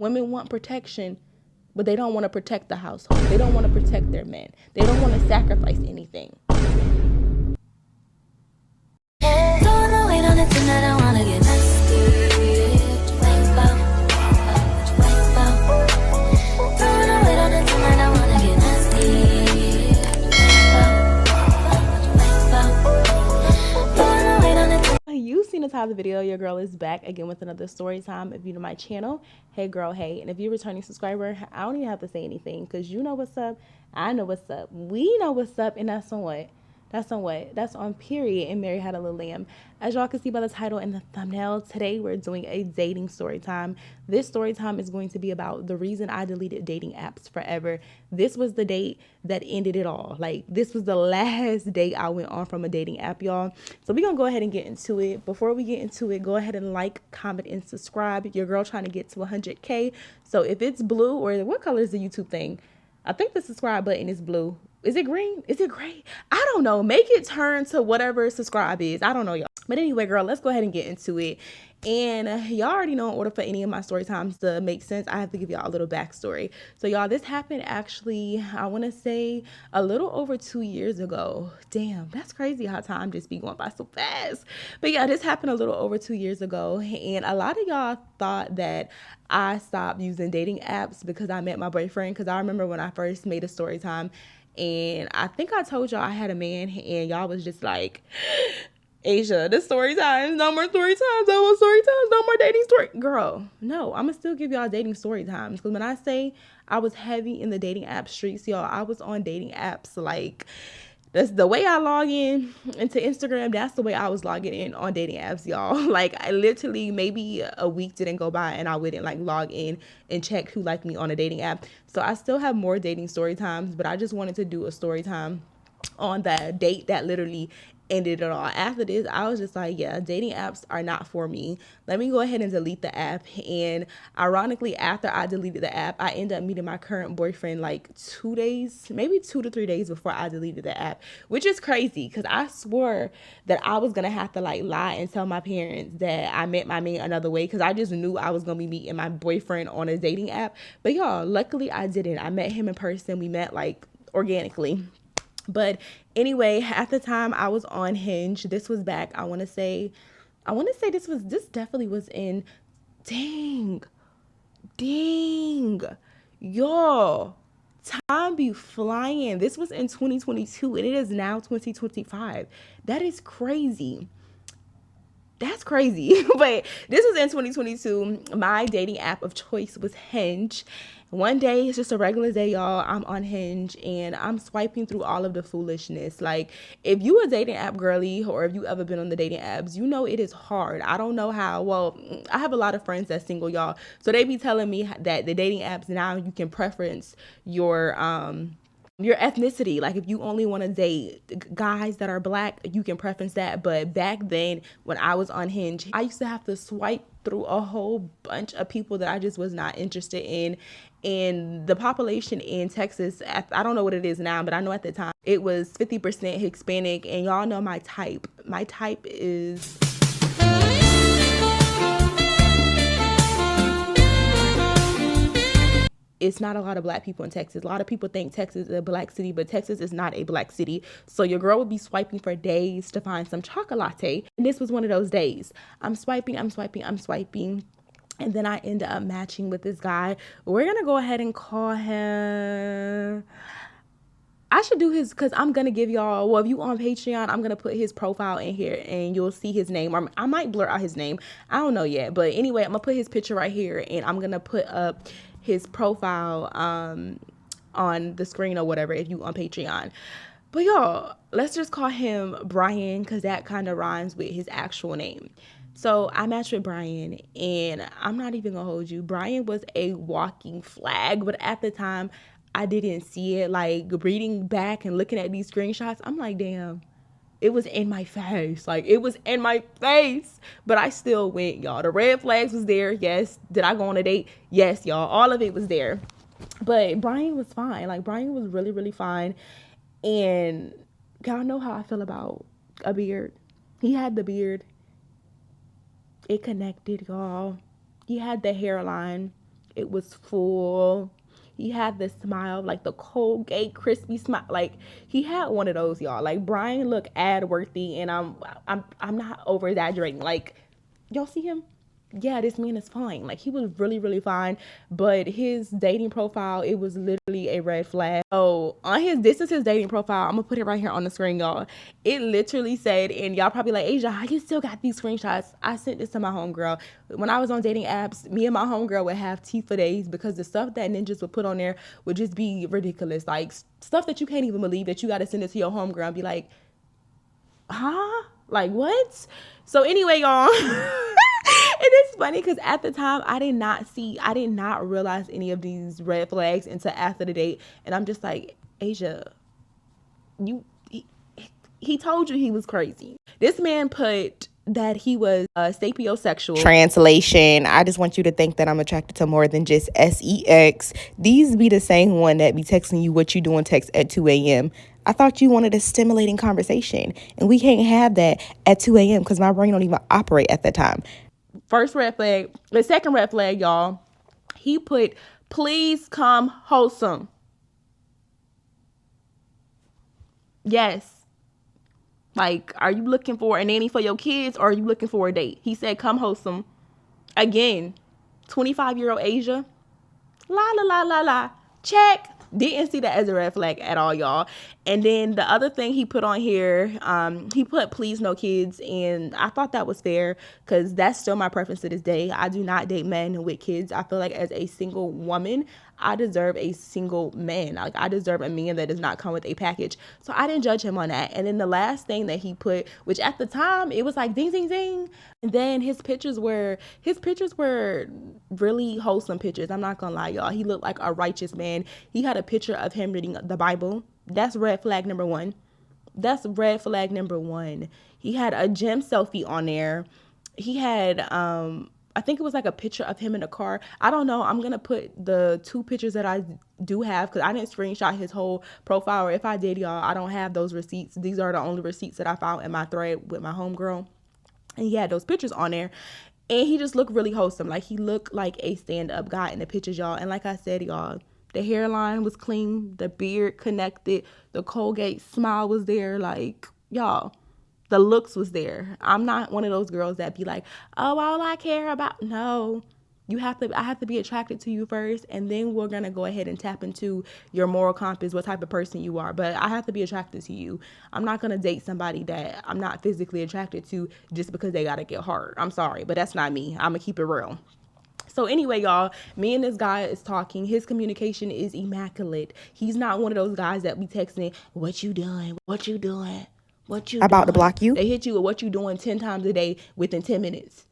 Women want protection, but they don't want to protect the household. They don't want to protect their men. They don't want to sacrifice anything. You've seen the title of the video. Your girl is back again with another story time. If you're new to my channel, hey girl, hey. And if you're a returning subscriber, I don't even have to say anything because you know what's up. I know what's up. We know what's up, and that's on what? That's on period. And Mary Had a Little Lamb. As y'all can see by the title and the thumbnail, today we're doing a dating story time. This story time is going to be about the reason I deleted dating apps forever. This was the date that ended it all. Like, this was the last date I went on from a dating app, y'all. So we're gonna go ahead and get into it. Before we get into it, go ahead and like, comment, and subscribe. Your girl trying to get to 100K. So if it's blue, or what color is the YouTube thing? I think the subscribe button is blue. Is it green? Is it gray? I don't know. Make it turn to whatever subscribe is. I don't know, y'all. But anyway, girl, let's go ahead and get into it. And y'all already know, in order for any of my story times to make sense, I have to give y'all a little backstory. So y'all, this happened actually, I want to say a little over 2 years ago. Damn, that's crazy how time just be going by so fast. But yeah, this happened a little over 2 years ago. And a lot of y'all thought that I stopped using dating apps because I met my boyfriend. Because I remember when I first made a story time, and I think I told y'all I had a man, and y'all was just like, Asia, the story times, no more story times, no more story times, no more dating story. Girl, no, I'm gonna still give y'all dating story times. Because when I say I was heavy in the dating app streets, y'all, I was on dating apps. Like, that's the way I log in into Instagram. That's the way I was logging in on dating apps, y'all. Like, I literally, maybe a week didn't go by and I wouldn't like log in and check who liked me on a dating app. So I still have more dating story times, but I just wanted to do a story time on the date that literally ended it all. After this, I was just like, yeah, dating apps are not for me. Let me go ahead and delete the app. And ironically, after I deleted the app, I ended up meeting my current boyfriend like 2 days, maybe 2 to 3 days before I deleted the app, which is crazy because I swore that I was gonna have to like lie and tell my parents that I met my man another way, because I just knew I was gonna be meeting my boyfriend on a dating app. But y'all, luckily I didn't. I met him in person. We met like organically. But anyway, at the time I was on Hinge. This was back, I want to say this definitely was in, dang, y'all, time be flying. This was in 2022 and it is now 2025. That is crazy. That's crazy. But this was in 2022. My dating app of choice was Hinge. One day, it's just a regular day, y'all. I'm on Hinge and I'm swiping through all of the foolishness. Like, if you a dating app girly, or if you ever been on the dating apps, you know it is hard. I don't know how. Well, I have a lot of friends that's single, y'all. So they be telling me that the dating apps now, you can preference your ethnicity. Like, if you only want to date guys that are black, you can preference that. But back then, when I was on Hinge, I used to have to swipe through a whole bunch of people that I just was not interested in. And the population in Texas, I don't know what it is now, but I know at the time it was 50% Hispanic. And y'all know my type. My type is... it's not a lot of black people in Texas. A lot of people think Texas is a black city, but Texas is not a black city. So your girl would be swiping for days to find some chocolate. And this was one of those days. I'm swiping. And then I end up matching with this guy. We're going to go ahead and call him... I should do his, because I'm going to give y'all, well, if you on Patreon, I'm going to put his profile in here and you'll see his name. Or I might blur out his name. I don't know yet. But anyway, I'm going to put his picture right here and I'm going to put up his profile on the screen or whatever if you on Patreon. But y'all, let's just call him Brian because that kind of rhymes with his actual name. So I matched with Brian, and I'm not even gonna hold you, Brian was a walking flag, but at the time I didn't see it. Like, reading back and looking at these screenshots, I'm like, damn, it was in my face. Like, it was in my face. But I still went, y'all. The red flags was there. Yes. Did I go on a date? Yes, y'all. All of it was there. But Brian was fine. Like, Brian was really, really fine. And y'all know how I feel about a beard. He had the beard. It connected, y'all. He had the hairline. It was full. He had this smile, like the Colgate crispy smile. Like he had one of those, y'all. Like Brian looked ad worthy, and I'm not over exaggerating. Like y'all see him? Yeah, this man is fine. Like he was really, really fine. But his dating profile, it was literally a red flag. So on this is his dating profile. I'm gonna put it right here on the screen, y'all. It literally said, and y'all probably like, Asia, how you still got these screenshots? I sent this to my homegirl. When I was on dating apps, me and my homegirl would have tea for days because the stuff that ninjas would put on there would just be ridiculous. Like stuff that you can't even believe that you gotta send it to your homegirl and be like, huh? Like what? So anyway, y'all. It is funny because at the time I did not realize any of these red flags until after the date, and I'm just like, Asia, he told you he was crazy. This man put that he was sapiosexual. Translation, I just want you to think that I'm attracted to more than just sex. These be the same one that be texting you what you doing text at 2 a.m. I thought you wanted a stimulating conversation, and we can't have that at 2 a.m. because my brain don't even operate at that time. First red flag. The second red flag, y'all, he put, please come wholesome. Yes. Like, are you looking for a nanny for your kids or are you looking for a date? He said, come wholesome. Again, 25-year-old Asia. La, la, la, la, la. Check. Didn't see that as a red flag at all, y'all. And then the other thing he put on here, he put please no kids, and I thought that was fair because that's still my preference to this day. I do not date men with kids. I feel like as a single woman, I deserve a single man. Like I deserve a man that does not come with a package. So I didn't judge him on that. And then the last thing that he put, which at the time it was like ding ding ding, and then his pictures were really wholesome pictures. I'm not gonna lie, y'all. He looked like a righteous man. He had a picture of him reading the Bible. That's red flag number one. That's red flag number one. He had a gym selfie on there. He had I think it was like a picture of him in a car. I don't know. I'm going to put the two pictures that I do have because I didn't screenshot his whole profile. Or if I did, y'all, I don't have those receipts. These are the only receipts that I found in my thread with my homegirl. And he had those pictures on there. And he just looked really wholesome. Like he looked like a stand-up guy in the pictures, y'all. And like I said, y'all, the hairline was clean. The beard connected. The Colgate smile was there. Like, y'all. The looks was there. I'm not one of those girls that be like, oh, all I care about. No, I have to be attracted to you first. And then we're going to go ahead and tap into your moral compass, what type of person you are. But I have to be attracted to you. I'm not going to date somebody that I'm not physically attracted to just because they got to get hard. I'm sorry, but that's not me. I'm going to keep it real. So anyway, y'all, me and this guy is talking. His communication is immaculate. He's not one of those guys that be texting, what you doing? What you doing? What you about doing? To block you? They hit you with what you doing 10 times a day within 10 minutes.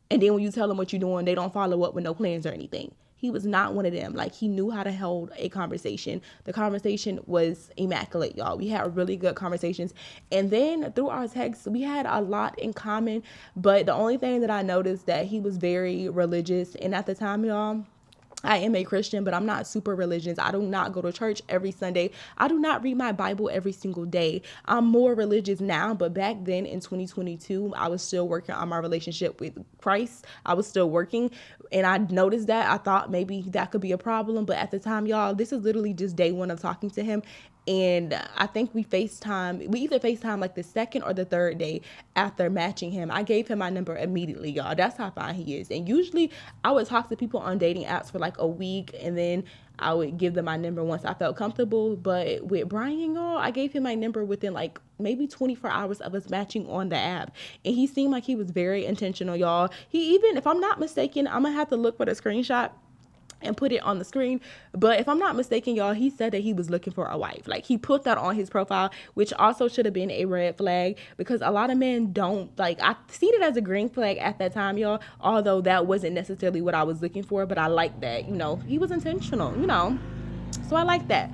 And then when you tell them what you're doing, they don't follow up with no plans or anything. He was not one of them. Like, he knew how to hold a conversation. The conversation was immaculate, y'all. We had really good conversations. And then through our texts, we had a lot in common. But the only thing that I noticed that he was very religious. And at the time, y'all, I am a Christian, but I'm not super religious. I do not go to church every Sunday. I do not read my Bible every single day. I'm more religious now, but back then in 2022, I was still working on my relationship with Christ. I was still working, and I noticed that. I thought maybe that could be a problem, but at the time, y'all, this is literally just day one of talking to him. And I think we either FaceTime like the second or the third day after matching him. I gave him my number immediately, y'all. That's how fine he is. And usually I would talk to people on dating apps for like a week, and then I would give them my number once I felt comfortable. But with Brian, y'all, I gave him my number within like maybe 24 hours of us matching on the app. And he seemed like he was very intentional, y'all. He even, if I'm not mistaken, I'm gonna have to look for the screenshot and put it on the screen. But if I'm not mistaken, y'all, he said that he was looking for a wife. Like, he put that on his profile, which also should have been a red flag, because a lot of men don't, like, I seen it as a green flag at that time, y'all, although that wasn't necessarily what I was looking for. But I like that, you know, he was intentional, you know, so I like that.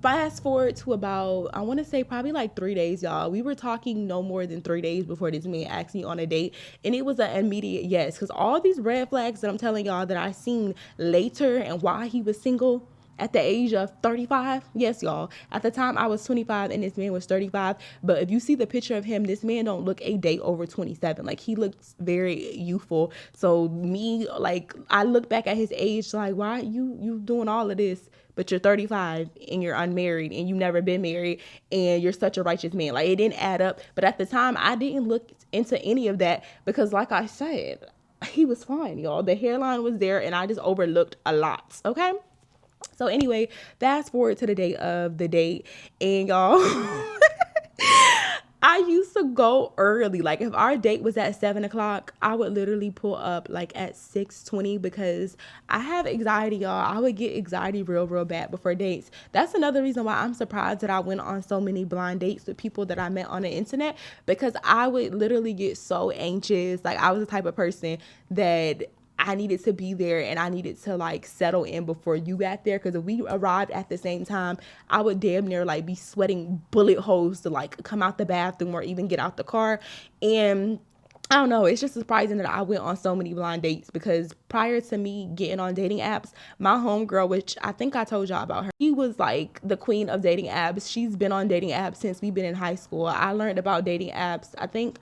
Fast forward to about, I want to say probably like 3 days, y'all. We were talking no more than 3 days before this man asked me on a date. And it was an immediate yes. Because all these red flags that I'm telling y'all that I seen later and why he was single, at the age of 35. Yes, y'all. At the time I was 25 and this man was 35. But if you see the picture of him, this man don't look a day over 27. Like, he looks very youthful. So me, like, I look back at his age like, why you doing all of this? But you're 35 and you're unmarried and you never been married and you're such a righteous man. Like, it didn't add up. But at the time, I didn't look into any of that because, like I said, he was fine, y'all. The hairline was there and I just overlooked a lot. Okay. So anyway, fast forward to the day of the date, and y'all, I used to go early. Like, if our date was at 7 o'clock, I would literally pull up like at 6:20 because I have anxiety, y'all. I would get anxiety real bad before dates. That's another reason why I'm surprised that I went on so many blind dates with people that I met on the internet, because I would literally get so anxious. Like, I was the type of person that I needed to be there and I needed to like settle in before you got there. Because if we arrived at the same time, I would damn near like be sweating bullet holes to like come out the bathroom or even get out the car. And I don't know, it's just surprising that I went on so many blind dates, because prior to me getting on dating apps, my homegirl, which I think I told y'all about her, she was like the queen of dating apps. She's been on dating apps since we've been in high school. I learned about dating apps. I think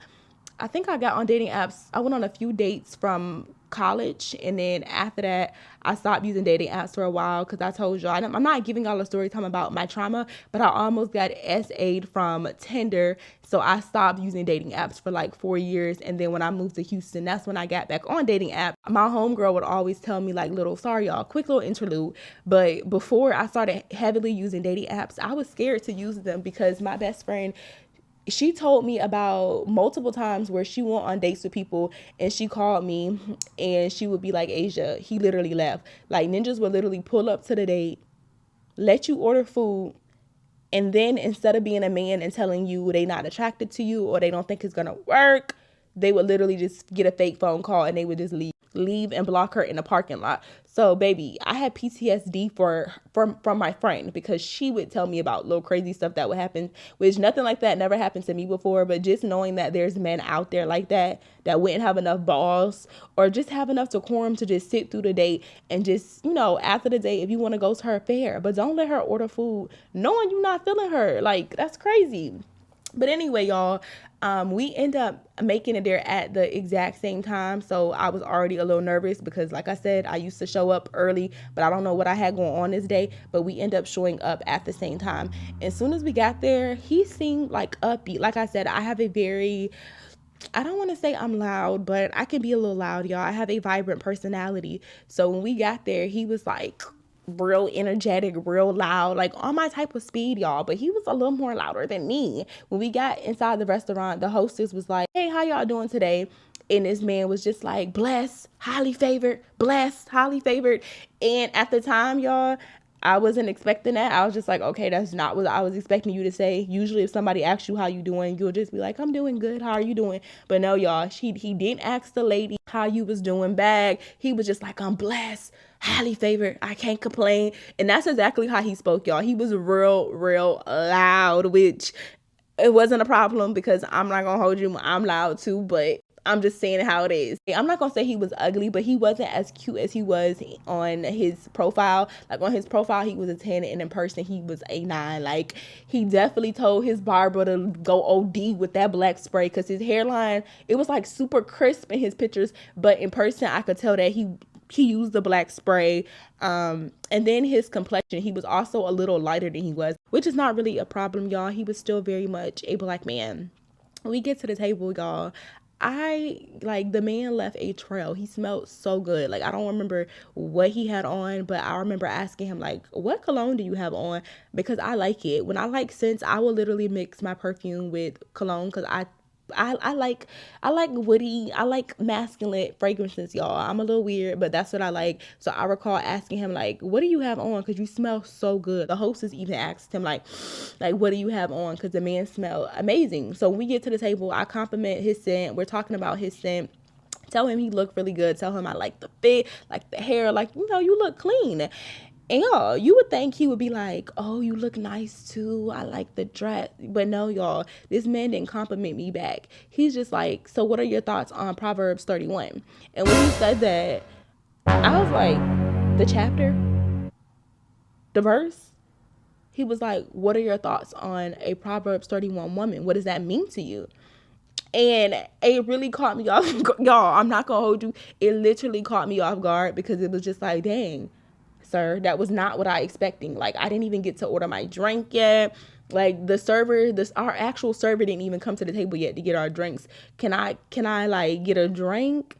I got on dating apps. I went on a few dates from college, and then after that I stopped using dating apps for a while because I told y'all, I'm not giving y'all a story time about my trauma, but I almost got SA'd from Tinder. So I stopped using dating apps for like 4 years, and then when I moved to Houston, that's when I got back on dating apps. My homegirl would always tell me like, sorry y'all, quick little interlude, but before I started heavily using dating apps, I was scared to use them because my best friend, she told me about multiple times where she went on dates with people and she called me and she would be like, Asia, he literally left. Like, ninjas would literally pull up to the date, let you order food, and then instead of being a man and telling you they not attracted to you or they don't think it's gonna work, they would literally just get a fake phone call and they would just leave and block her in the parking lot. So baby, I had PTSD from my friend, because she would tell me about little crazy stuff that would happen, which nothing like that never happened to me before. But just knowing that there's men out there like that wouldn't have enough balls or just have enough decorum to just sit through the date and just, after the date, if you want to go to her, fair, but don't let her order food knowing you're not feeling her. Like, that's crazy. But anyway, y'all, we end up making it there at the exact same time. So I was already a little nervous because, like I said, I used to show up early, but I don't know what I had going on this day. But we end up showing up at the same time. As soon as we got there, he seemed like upbeat. Like I said, I have a very, I don't want to say I'm loud, but I can be a little loud, y'all. I have a vibrant personality. So when we got there, he was like real energetic, real loud, like on my type of speed, y'all. But he was a little more louder than me. When we got inside the restaurant, the hostess was like, hey, how y'all doing today? And this man was just like, blessed, highly favored, blessed, highly favored. And at the time, y'all, I wasn't expecting that. I was just like, okay, that's not what I was expecting you to say. Usually if somebody asks you how you doing, you'll just be like, I'm doing good. How are you doing? But no, y'all, he didn't ask the lady how you was doing back. He was just like, I'm blessed, highly favored, I can't complain. And that's exactly how he spoke, y'all. He was real loud, which it wasn't a problem because I'm not gonna hold you, I'm loud too, but I'm just saying how it is. I'm not gonna say he was ugly, but he wasn't as cute as he was on his profile. Like, on his profile, he was a 10, and in person, he was a 9. Like, he definitely told his barber to go OD with that black spray, because his hairline, it was like super crisp in his pictures, but in person, I could tell that he used the black spray. And then his complexion, he was also a little lighter than he was, which is not really a problem, y'all. He was still very much a black man. When we get to the table, y'all, the man left a trail. He smelled so good. Like, I don't remember what he had on, but I remember asking him, like, what cologne do you have on? Because I like it. When I like scents, I will literally mix my perfume with cologne, because I like woody, I like masculine fragrances, y'all. I'm a little weird, but that's what I like. So I recall asking him, like, what do you have on? Because you smell so good. The hostess even asked him, like what do you have on? Because the man smelled amazing. So when we get to the table, I compliment his scent. We're talking about his scent. Tell him he looked really good. Tell him I like the fit, like the hair, like, you look clean. And y'all, you would think he would be like, oh, you look nice too, I like the dress. But no, y'all, this man didn't compliment me back. He's just like, so what are your thoughts on Proverbs 31? And when he said that, I was like, the chapter? the verse, he was like, what are your thoughts on a Proverbs 31 woman? What does that mean to you? And it really caught me off, y'all, I'm not gonna hold you. It literally caught me off guard because it was just like, dang, sir, that was not what I expecting. Like, I didn't even get to order my drink yet. Like, the server, this our actual server didn't even come to the table yet to get our drinks. Can I like get a drink?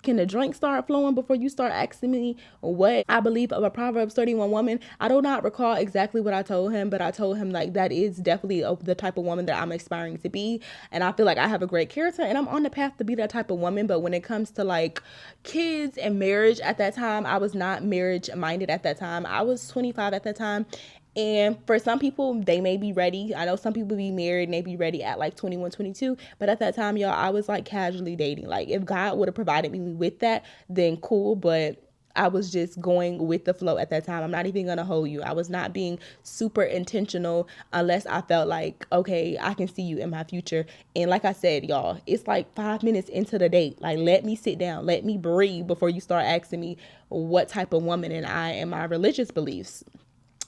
Can the drink start flowing before you start asking me what I believe of a Proverbs 31 woman? I do not recall exactly what I told him, but I told him like that is definitely the type of woman that I'm aspiring to be. And I feel like I have a great character and I'm on the path to be that type of woman. But when it comes to like kids and marriage at that time, I was not marriage minded at that time. I was 25 at that time. And for some people, they may be ready. I know some people be married and they be ready at like 21, 22. But at that time, y'all, I was like casually dating. Like, if God would have provided me with that, then cool. But I was just going with the flow at that time. I'm not even going to hold you. I was not being super intentional unless I felt like, okay, I can see you in my future. And like I said, y'all, it's like 5 minutes into the date. Like, let me sit down. Let me breathe before you start asking me what type of woman and I and my religious beliefs.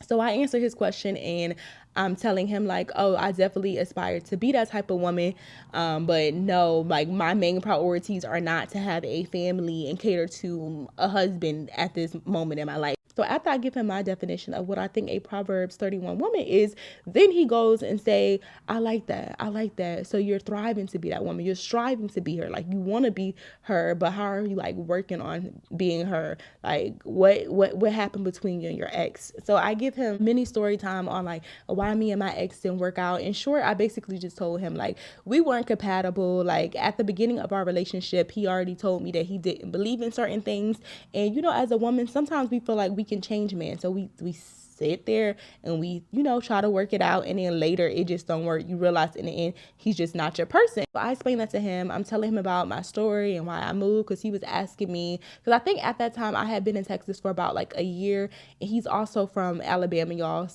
So I answer his question and I'm telling him like, oh, I definitely aspire to be that type of woman. But no, like my main priorities are not to have a family and cater to a husband at this moment in my life. So after I give him my definition of what I think a Proverbs 31 woman is, then he goes and say, I like that. I like that. So you're thriving to be that woman. You're striving to be her. Like you want to be her, but how are you like working on being her? Like what happened between you and your ex? So I give him mini story time on like why me and my ex didn't work out. In short, I basically just told him like we weren't compatible. Like at the beginning of our relationship, he already told me that he didn't believe in certain things. And you know, as a woman, sometimes we feel like we can change men. So we sit there and we, you know, try to work it out. And then later it just don't work. You realize in the end, he's just not your person. So I explained that to him. I'm telling him about my story and why I moved because he was asking me. Because I think at that time I had been in Texas for about like a year. And he's also from Alabama, y'all.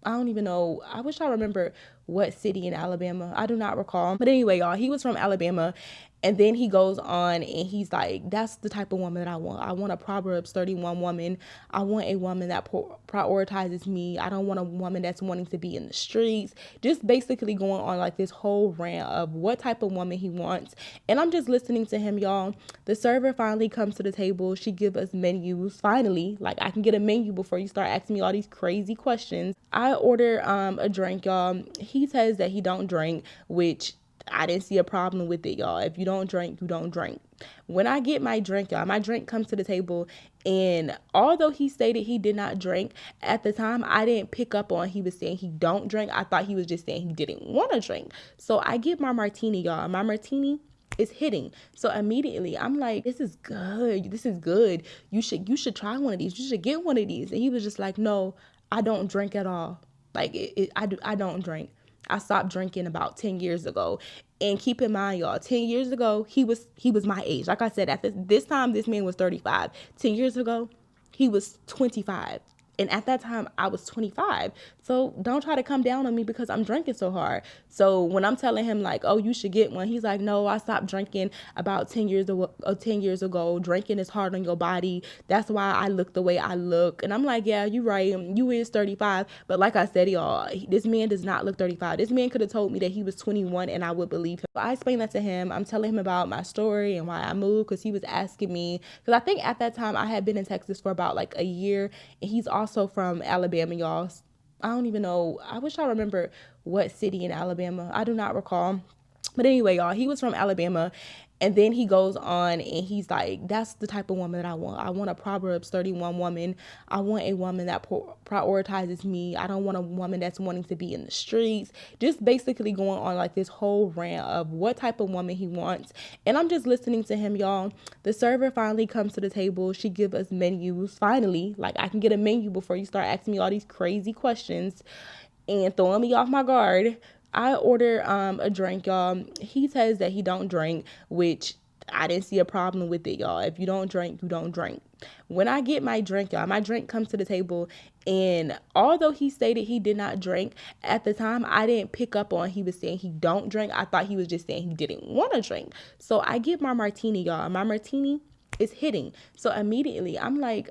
I don't even know. I wish I remember what city in Alabama. I do not recall. But anyway, y'all, he was from Alabama. And then he goes on and he's like, that's the type of woman that I want. I want a Proverbs 31 woman. I want a woman that prioritizes me. I don't want a woman that's wanting to be in the streets. Just basically going on like this whole rant of what type of woman he wants. And I'm just listening to him, y'all. The server finally comes to the table. She gives us menus. Finally, like I can get a menu before you start asking me all these crazy questions. I order a drink, y'all. He says that he don't drink, which I didn't see a problem with it, y'all. If you don't drink, you don't drink. When I get my drink, y'all, my drink comes to the table. And although he stated he did not drink, at the time, I didn't pick up on he was saying he don't drink. I thought he was just saying he didn't want to drink. So I get my martini, y'all. My martini is hitting. So immediately I'm like, this is good. This is good. You should try one of these. You should get one of these. And he was just like, no, I don't drink at all. Like I don't drink. I stopped drinking about 10 years ago. And keep in mind, y'all, 10 years ago, he was my age. Like I said, at this time, this man was 35. 10 years ago, he was 25. And at that time, I was 25. So don't try to come down on me because I'm drinking so hard. So when I'm telling him like, oh, you should get one, he's like, no, I stopped drinking about 10 years ago. 10 years ago. Drinking is hard on your body. That's why I look the way I look. And I'm like, yeah, you're right. You is 35. But like I said, y'all, this man does not look 35. This man could have told me that he was 21 and I would believe him. So I explained that to him. I'm telling him about my story and why I moved because he was asking me. Because I think at that time I had been in Texas for about like a year. And he's also from Alabama, y'all. I don't even know. I wish I remember what city in Alabama. I do not recall. But anyway, y'all, he was from Alabama. And then he goes on and he's like, that's the type of woman that I want. I want a Proverbs 31 woman. I want a woman that prioritizes me. I don't want a woman that's wanting to be in the streets. Just basically going on like this whole rant of what type of woman he wants. And I'm just listening to him, y'all. The server finally comes to the table. She gives us menus. Finally, like I can get a menu before you start asking me all these crazy questions and throwing me off my guard. I order a drink, y'all. He says that he don't drink, which I didn't see a problem with it, y'all. If you don't drink, you don't drink. When I get my drink, y'all, my drink comes to the table. And although he stated he did not drink, at the time, I didn't pick up on he was saying he don't drink. I thought he was just saying he didn't want to drink. So I get my martini, y'all. My martini is hitting. So immediately I'm like,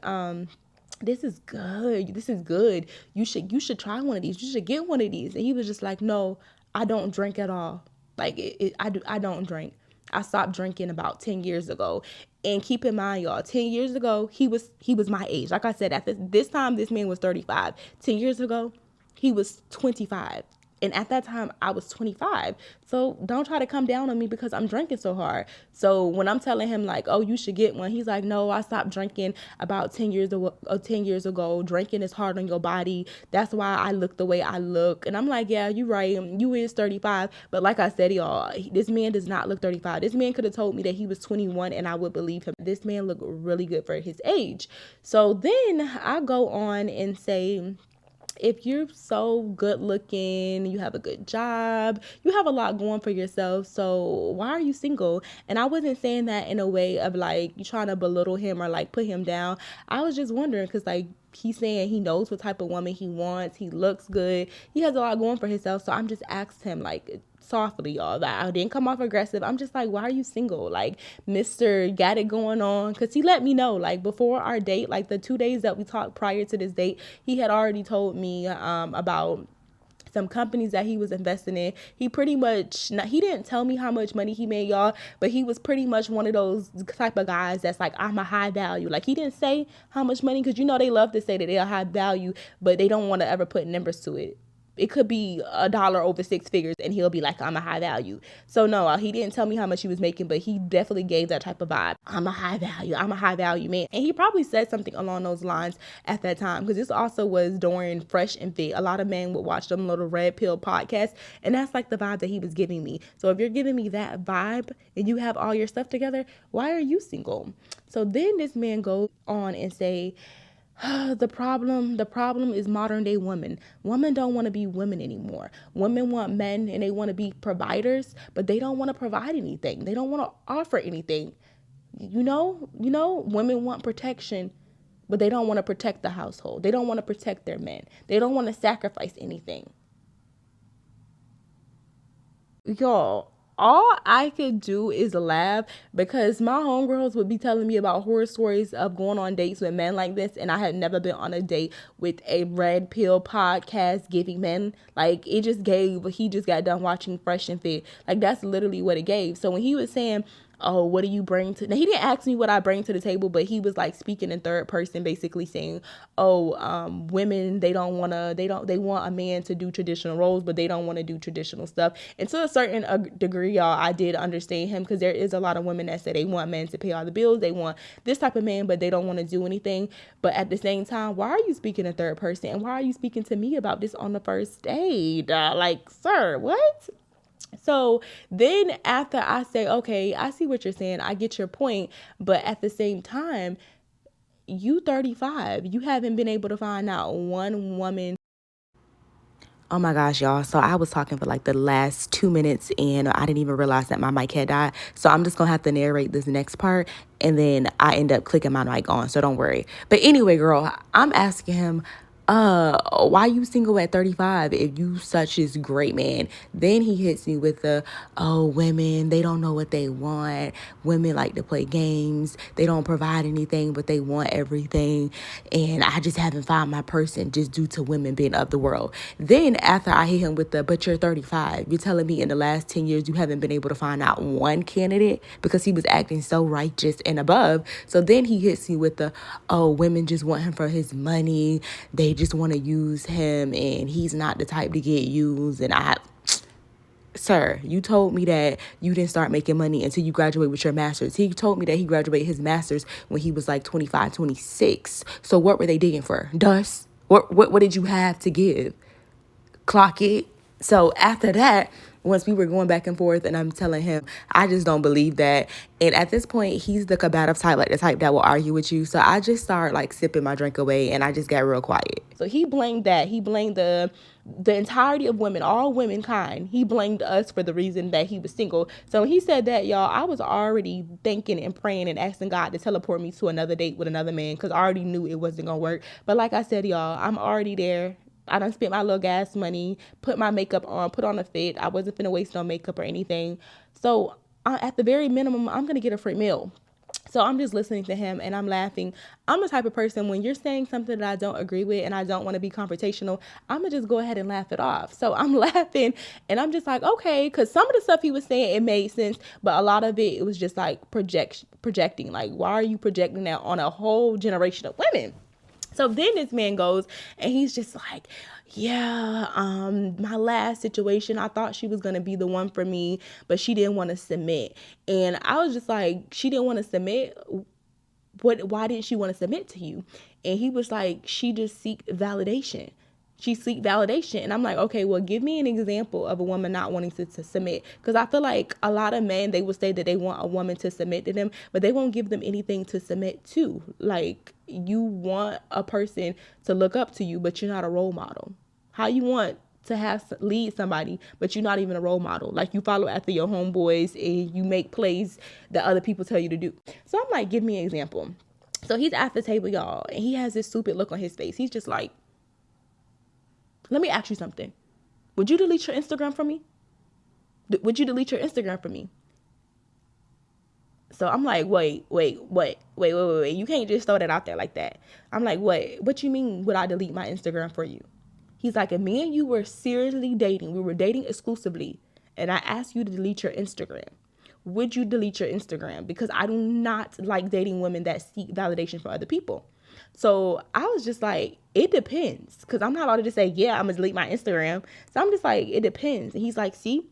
this is good. This is good. You should try one of these. You should get one of these. And he was just like, no, I don't drink at all. Like I don't drink. I stopped drinking about 10 years ago. And keep in mind, y'all, 10 years ago, he was my age. Like I said, at this time, this man was 35. 10 years ago, he was 25. And at that time, I was 25. So don't try to come down on me because I'm drinking so hard. So when I'm telling him like, oh, you should get one, he's like, no, I stopped drinking about 10 years ago. 10 years ago. Drinking is hard on your body. That's why I look the way I look. And I'm like, yeah, you're right. You is 35. But like I said, y'all, this man does not look 35. This man could have told me that he was 21 and I would believe him. This man looked really good for his age. So then I go on and say, if you're so good looking, you have a good job, you have a lot going for yourself, so why are you single? And I wasn't saying that in a way of like you trying to belittle him or like put him down. I was just wondering because like he's saying he knows what type of woman he wants, he looks good, he has a lot going for himself. So I'm just asking him like softly, y'all, that I didn't come off aggressive. I'm just like, why are you single? Like, Mr. Got it going on. Because he let me know, like, before our date, like the 2 days that we talked prior to this date, he had already told me about some companies that he was investing in. He pretty much, he didn't tell me how much money he made, y'all, but he was pretty much one of those type of guys that's like, I'm a high value. Like, he didn't say how much money, because you know they love to say that they're high value, but they don't want to ever put numbers to it. It could be $1 over six figures and he'll be like, I'm a high value. So no, he didn't tell me how much he was making, but he definitely gave that type of vibe. I'm a high value man. And he probably said something along those lines at that time, because this also was during Fresh and Fit. A lot of men would watch them little red pill podcasts, and that's like the vibe that he was giving me. So if you're giving me that vibe and you have all your stuff together, why are you single? So then this man goes on and say, the problem is modern day women. Women don't want to be women anymore. Women want men and they want to be providers, but they don't want to provide anything. They don't want to offer anything. Women want protection, but they don't want to protect the household. They don't want to protect their men. They don't want to sacrifice anything. Y'all, all I could do is laugh, because my homegirls would be telling me about horror stories of going on dates with men like this, and I had never been on a date with a red pill podcast giving men. Like, it just gave, he just got done watching Fresh and Fit. Like, that's literally what it gave. So when he was saying, oh, what do you bring to, now he didn't ask me what I bring to the table, but he was like speaking in third person, basically saying, women, they want a man to do traditional roles, but they don't want to do traditional stuff. And to a certain degree, y'all, I did understand him, because there is a lot of women that say they want men to pay all the bills, they want this type of man, but they don't want to do anything. But at the same time, why are you speaking in third person, and why are you speaking to me about this on the first date? Like, sir, what? So then after I say, okay, I see what you're saying, I get your point, but at the same time, you 35, you haven't been able to find out one woman. Oh my gosh, y'all. So I was talking for like the last 2 minutes and I didn't even realize that my mic had died. So I'm just going to have to narrate this next part, and then I end up clicking my mic on. So don't worry. But anyway, girl, I'm asking him, why you single at 35 if you such this great man? Then he hits me with the, oh, women, they don't know what they want. Women like to play games. They don't provide anything, but they want everything. And I just haven't found my person, just due to women being of the world. Then after I hit him with the, but you're 35, you're telling me in the last 10 years you haven't been able to find out one candidate, because he was acting so righteous and above. So then he hits me with the, oh, women just want him for his money. They just want to use him, and he's not the type to get used. And sir, you told me that you didn't start making money until you graduate with your master's. He told me that he graduated his master's when he was like 25, 26. So what were they digging for? Dust? What did you have to give? Clock it. So after that, once we were going back and forth and I'm telling him, I just don't believe that. And at this point, he's the combative type, like the type that will argue with you. So I just started like sipping my drink away, and I just got real quiet. So he blamed that. He blamed the entirety of women, all womankind. He blamed us for the reason that he was single. So when he said that, y'all, I was already thinking and praying and asking God to teleport me to another date with another man, because I already knew it wasn't going to work. But like I said, y'all, I'm already there. I done spent my little gas money, put my makeup on, put on a fit. I wasn't finna waste no makeup or anything. So at the very minimum, I'm going to get a free meal. So I'm just listening to him and I'm laughing. I'm the type of person, when you're saying something that I don't agree with and I don't want to be confrontational, I'm going to just go ahead and laugh it off. So I'm laughing and I'm just like, okay, because some of the stuff he was saying, it made sense. But a lot of it was just like projecting. Like, why are you projecting that on a whole generation of women? So then this man goes and he's just like, yeah, my last situation, I thought she was going to be the one for me, but she didn't want to submit. And I was just like, she didn't want to submit? Why didn't she want to submit to you? And he was like, she just seek validation. She seek validation. And I'm like, okay, well, give me an example of a woman not wanting to submit. Because I feel like a lot of men, they would say that they want a woman to submit to them, but they won't give them anything to submit to. Like, you want a person to look up to you, but you're not a role model. How you want to lead somebody, but you're not even a role model? Like, you follow after your homeboys and you make plays that other people tell you to do. So I'm like, give me an example. So he's at the table, y'all, and he has this stupid look on his face. He's just like, let me ask you something. Would you delete your Instagram from me? Would you delete your Instagram from me? So I'm like, wait. You can't just throw that out there like that. I'm like, what you mean would I delete my Instagram for you? He's like, if me and you were seriously dating, we were dating exclusively, and I asked you to delete your Instagram, would you delete your Instagram? Because I do not like dating women that seek validation from other people. So I was just like, it depends. Because I'm not about to just say, yeah, I'm going to delete my Instagram. So I'm just like, it depends. And he's like, see,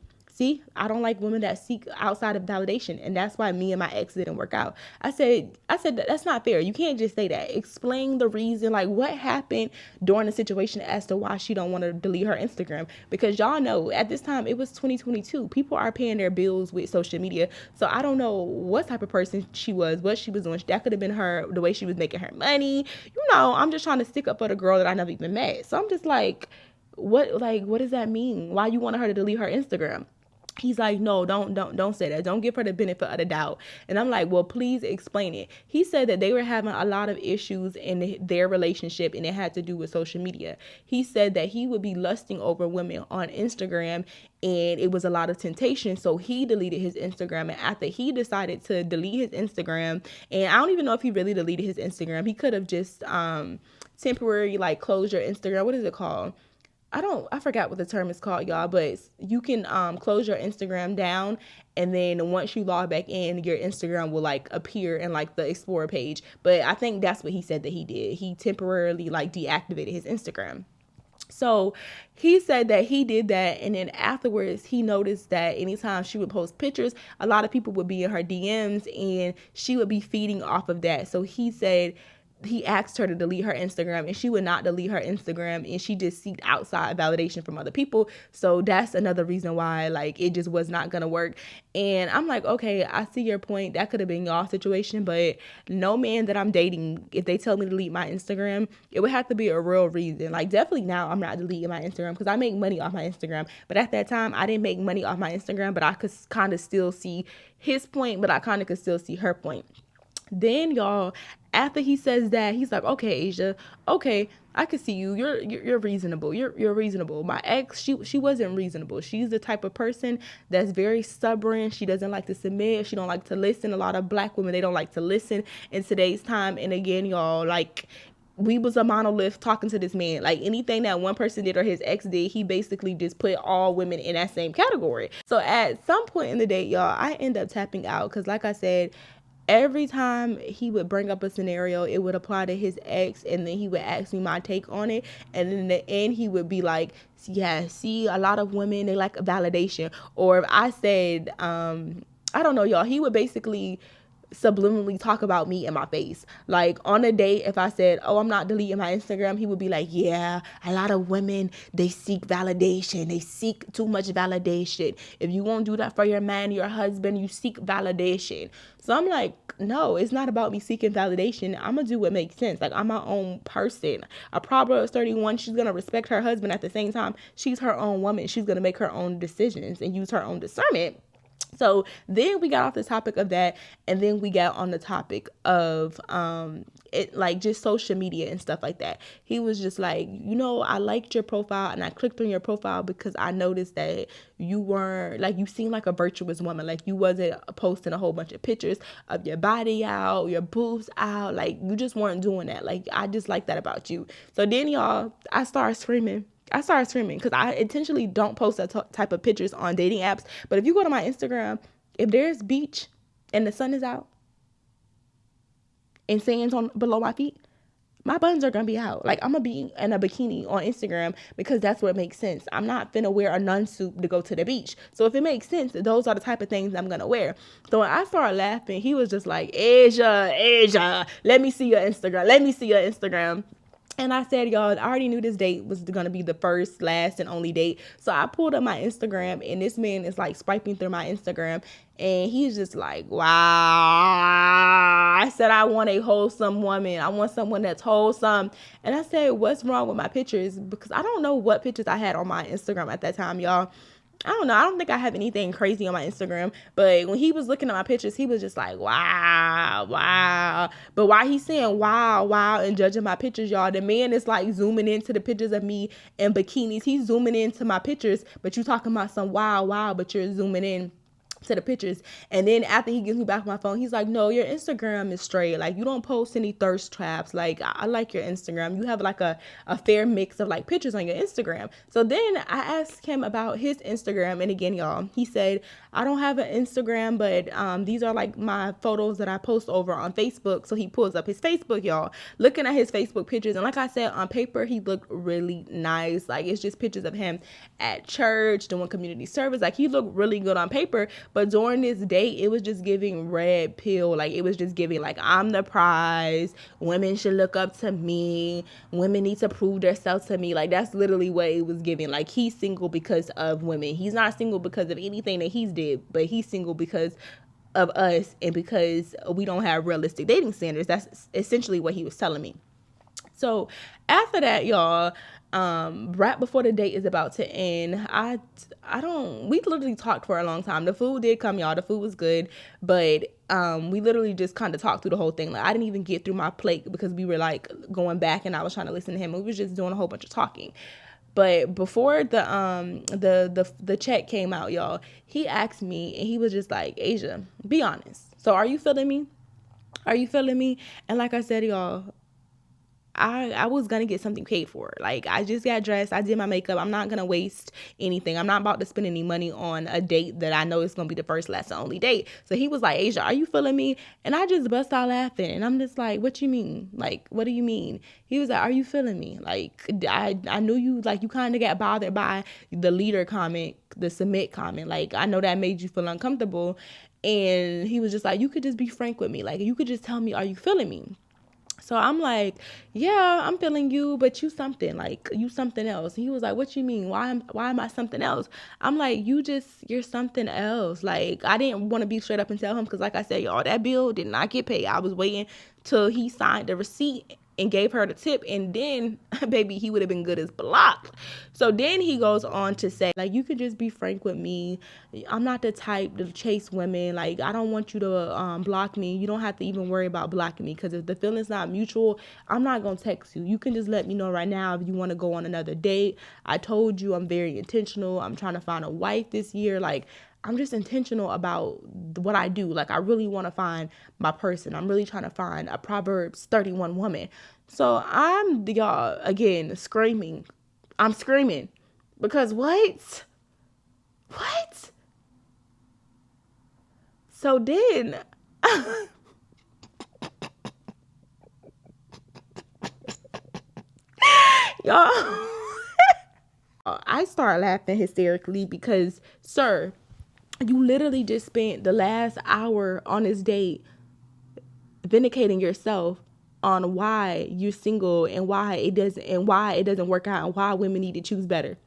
I don't like women that seek outside of validation. And that's why me and my ex didn't work out. I said, that's not fair. You can't just say that. Explain the reason, like what happened during the situation as to why she don't want to delete her Instagram. Because y'all know at this time, it was 2022. People are paying their bills with social media. So I don't know what type of person she was, what she was doing. That could have been her, the way she was making her money. I'm just trying to stick up for the girl that I never even met. So I'm just like, what does that mean? Why you want her to delete her Instagram? He's like, no, don't say that. Don't give her the benefit of the doubt. And I'm like, well, please explain it. He said that they were having a lot of issues in their relationship and it had to do with social media. He said that he would be lusting over women on Instagram and it was a lot of temptation. So he deleted his Instagram. And after he decided to delete his Instagram, and I don't even know if he really deleted his Instagram. He could have just temporarily like closed your Instagram. What is it called? I forgot what the term is called, y'all, but you can close your Instagram down, and then once you log back in, your Instagram will like appear in like the Explorer page. But I think that's what he said that he did. He temporarily like deactivated his Instagram. So he said that he did that, and then afterwards he noticed that anytime she would post pictures, a lot of people would be in her DMs and she would be feeding off of that. So he said he asked her to delete her Instagram and she would not delete her Instagram, and she just seeked outside validation from other people. So that's another reason why like it just was not gonna work. And I'm like, okay, I see your point. That could have been y'all situation, but no man that I'm dating, if they tell me to delete my Instagram, it would have to be a real reason. Like, definitely now I'm not deleting my Instagram because I make money off my Instagram. But at that time, I didn't make money off my Instagram, but I could kind of still see his point, but I kind of could still see her point. Then y'all, after he says that, he's like, okay, Asia, okay, I can see you. You're reasonable. You're reasonable. My ex, she wasn't reasonable. She's the type of person that's very stubborn. She doesn't like to submit. She don't like to listen. A lot of black women, they don't like to listen in today's time. And again, y'all, like, we was a monolith talking to this man. Like, anything that one person did or his ex did, he basically just put all women in that same category. So at some point in the date, y'all, I end up tapping out because, like I said, every time he would bring up a scenario, it would apply to his ex, and then he would ask me my take on it, and then in the end he would be like, yeah, see, a lot of women, they like validation. Or if I said I don't know, y'all, he would basically subliminally talk about me in my face. Like, on a date, if I said, oh, I'm not deleting my Instagram, he would be like, yeah, a lot of women, they seek validation. They seek too much validation. If you won't do that for your man, your husband, you seek validation. So I'm like, no, it's not about me seeking validation. I'm gonna do what makes sense. Like, I'm my own person. A Proverbs 31, she's gonna respect her husband. At the same time, she's her own woman. She's gonna make her own decisions and use her own discernment. So then we got off the topic of that, and then we got on the topic of it, like just social media and stuff like that. He was just like, I liked your profile and I clicked on your profile because I noticed that you weren't like, you seemed like a virtuous woman. Like you wasn't posting a whole bunch of pictures of your body out, your boobs out. Like you just weren't doing that. Like I just like that about you. So then y'all, I started screaming because I intentionally don't post that type of pictures on dating apps. But if you go to my Instagram, if there's beach and the sun is out and sand's on below my feet, my buttons are gonna be out. Like I'm gonna be in a bikini on Instagram because that's what makes sense. I'm not finna wear a nun suit to go to the beach. So if it makes sense, those are the type of things I'm gonna wear. So when I started laughing, he was just like, Asia, let me see your Instagram. And I said, y'all, I already knew this date was going to be the first, last, and only date. So I pulled up my Instagram, and this man is like swiping through my Instagram, and he's just like, wow. I said, I want a wholesome woman. I want someone that's wholesome. And I said, what's wrong with my pictures? Because I don't know what pictures I had on my Instagram at that time, y'all. I don't know. I don't think I have anything crazy on my Instagram. But when he was looking at my pictures, he was just like, wow. But while he's saying wow, and judging my pictures, y'all, the man is like zooming into the pictures of me in bikinis. He's zooming into my pictures, but you talking about some wow, but you're zooming in to the pictures. And then after he gives me back my phone, he's like, no, your Instagram is straight. Like you don't post any thirst traps. Like I like your Instagram. You have like a fair mix of like pictures on your Instagram. So then I asked him about his Instagram, and again, y'all, he said, I don't have an Instagram, but these are like my photos that I post over on Facebook. So he pulls up his Facebook, y'all, looking at his Facebook pictures, and like I said, on paper he looked really nice. Like it's just pictures of him at church doing community service. Like he looked really good on paper. But during this date, it was just giving red pill. Like it was just giving like, I'm the prize. Women should look up to me. Women need to prove themselves to me. Like that's literally what it was giving. Like he's single because of women. He's not single because of anything that he's did, but he's single because of us and because we don't have realistic dating standards. That's essentially what he was telling me. So after that, y'all, right before the date is about to end, we literally talked for a long time. The food did come, y'all. The food was good, but we literally just kind of talked through the whole thing. Like I didn't even get through my plate because we were like going back and I was trying to listen to him. We was just doing a whole bunch of talking. But before the check came out, y'all, he asked me and he was just like, Asia, be honest. So are you feeling me? Are you feeling me? And like I said, y'all, I was going to get something paid for. Like, I just got dressed. I did my makeup. I'm not going to waste anything. I'm not about to spend any money on a date that I know is going to be the first, last, and only date. So he was like, Asia, are you feeling me? And I just bust out laughing. And I'm just like, what you mean? Like, what do you mean? He was like, are you feeling me? Like, I knew you, like, you kind of got bothered by the leader comment, the submit comment. Like, I know that made you feel uncomfortable. And he was just like, you could just be frank with me. Like, you could just tell me, are you feeling me? So I'm like, yeah, I'm feeling you, but you something, like you something else. And he was like, what you mean? Why am I something else? I'm like, you're something else. Like, I didn't want to be straight up and tell him because like I said, y'all, that bill did not get paid. I was waiting till he signed the receipt and gave her the tip, and then baby, he would have been good as blocked. So then he goes on to say, like, you could just be frank with me. I'm not the type to chase women. Like, I don't want you to block me. You don't have to even worry about blocking me, because if the feeling's not mutual, I'm not gonna text you. You can just let me know right now if you want to go on another date. I told you I'm very intentional. I'm trying to find a wife this year. Like, I'm just intentional about what I do. Like, I really want to find my person. I'm really trying to find a Proverbs 31 woman. So I'm, y'all, again, screaming. I'm screaming because what? So then, y'all, I start laughing hysterically because, sir, you literally just spent the last hour on this date vindicating yourself on why you're single and why it doesn't work out and why women need to choose better.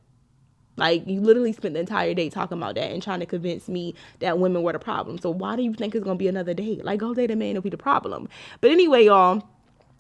Like, you literally spent the entire day talking about that and trying to convince me that women were the problem. So why do you think it's gonna be another date? Like, go date a man to be the problem. But anyway, y'all,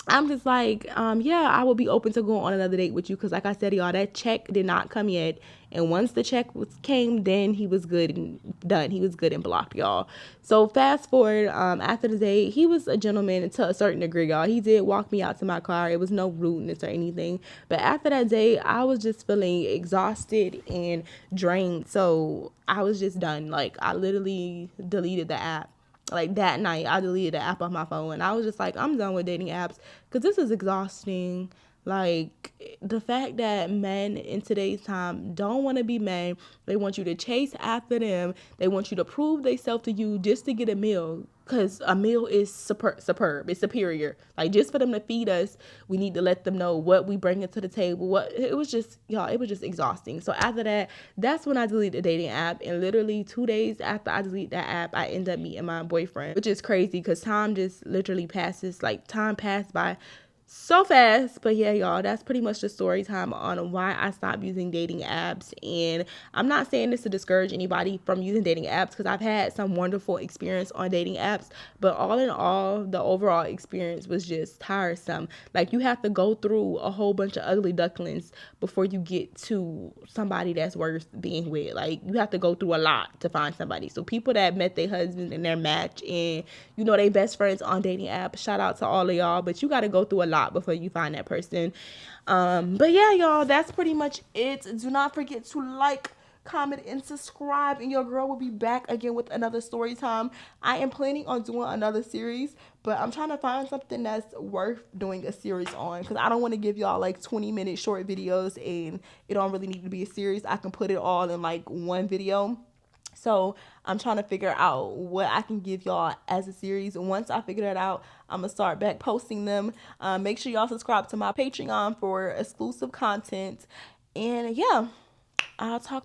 I'm just like, yeah, I will be open to going on another date with you because, like I said, y'all, that check did not come yet. And once the check came, then he was good and done. He was good and blocked, y'all. So fast forward, after the date, he was a gentleman to a certain degree, y'all. He did walk me out to my car. It was no rudeness or anything. But after that date, I was just feeling exhausted and drained. So I was just done. Like, I literally deleted the app. Like that night, I deleted the app off my phone, and I was just like, I'm done with dating apps because this is exhausting. Like, the fact that men in today's time don't want to be men, they want you to chase after them, they want you to prove themselves to you just to get a meal. Because a meal is superb, it's superior. Like, just for them to feed us, we need to let them know what we bring to the table. What it was just, y'all, it was just exhausting. So after that, that's when I deleted the dating app. And literally 2 days after I deleted that app, I ended up meeting my boyfriend, which is crazy because time just literally passes. Like, time passed by so fast. But yeah, y'all, that's pretty much the story time on why I stopped using dating apps. And I'm not saying this to discourage anybody from using dating apps because I've had some wonderful experience on dating apps, but all in all, the overall experience was just tiresome. Like, you have to go through a whole bunch of ugly ducklings before you get to somebody that's worth being with. Like, you have to go through a lot to find somebody. So people that met their husband and their match and they best friends on dating apps, shout out to all of y'all, but you got to go through a lot before you find that person. But yeah, y'all, that's pretty much it. Do not forget to like, comment, and subscribe, and your girl will be back again with another story time. I am planning on doing another series, but I'm trying to find something that's worth doing a series on because I don't want to give y'all like 20-minute short videos and it don't really need to be a series. I can put it all in like one video. So I'm trying to figure out what I can give y'all as a series. And once I figure that out, I'm going to start back posting them. Make sure y'all subscribe to my Patreon for exclusive content. And yeah, I'll talk